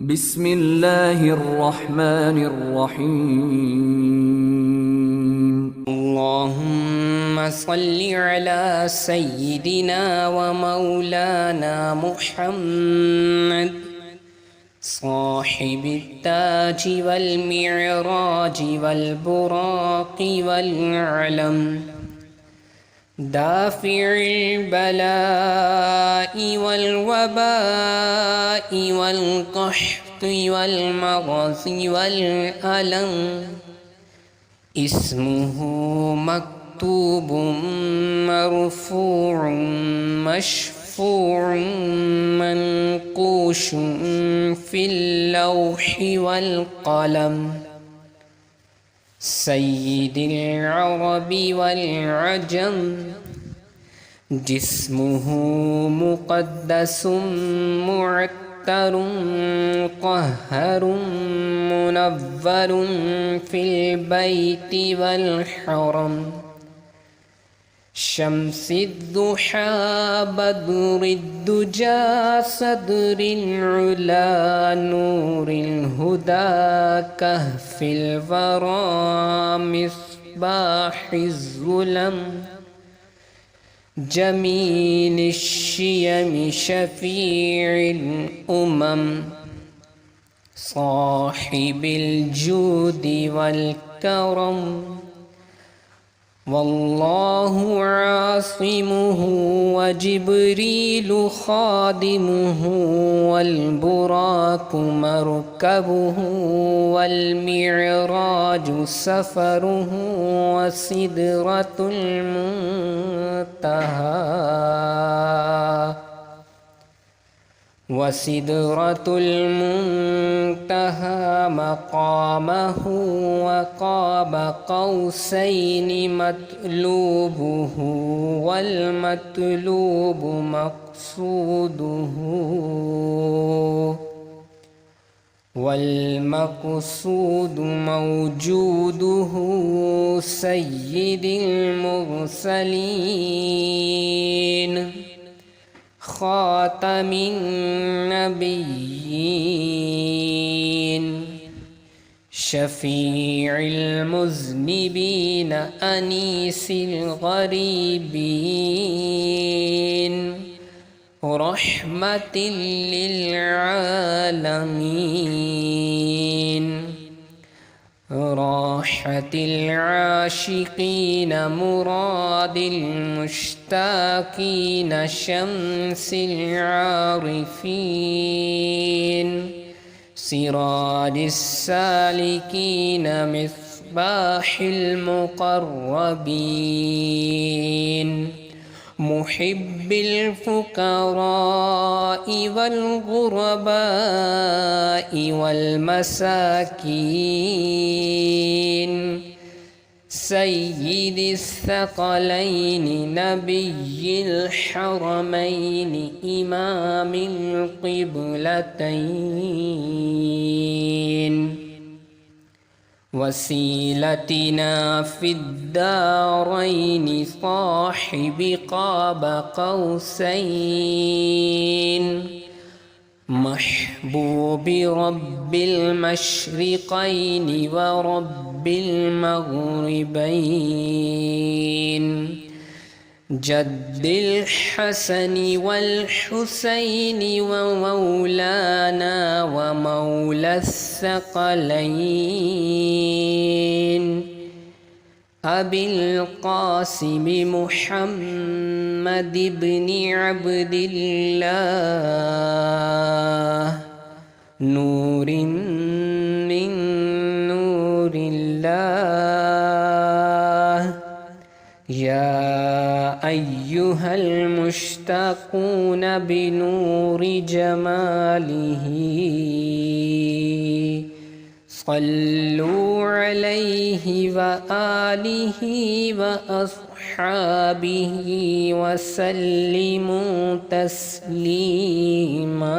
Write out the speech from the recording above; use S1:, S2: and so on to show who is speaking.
S1: بسم الله الرحمن الرحيم.
S2: اللهم صل على سيدنا ومولانا محمد صاحب التاج والمعراج والبراق والعلم دافع البلاء والوباء والقحط والمغص والألم اسمه مكتوب مرفوع مشفوع منقوش في اللوح والقلم سيد العرب والعجم جسمه مقدس معتر قهر منور في البيت والحرم شمس الضحى بدر الدجى صدر العلا نور الهدى كهف الورى مصباح الظلم جميل الشيم شفيع الأمم صاحب الجود والكرم والله عاصمه وجبريل خادمه والبراق مركبه والمعراج سفره وسدرة المنتهى مقامه وقاب قوسين مطلوبه والمطلوب والمقصود موجوده سيد المرسلين خاتم النبيين شفيع المذنبين أنيس الغريبين رحمة للعالمين راحة العاشقين مراد المشتاقين شمس العارفين سراج السالكين مصباح المقربين محب الفقراء والغرباء والمساكين سيد الثقلين نبي الحرمين إمام القبلتين وسيلتنا في الدارين صاحب قاب قوسين محبوب رب المشرقين ورب المغربين جد الحسن والحسين ومولانا ومولى الثقلين أبي القاسم محمد بن عبد الله نور من نور الله يا أيها المشتاقون بنور جماله صلوا عليه وآله وأصحابه وسلموا تسليما.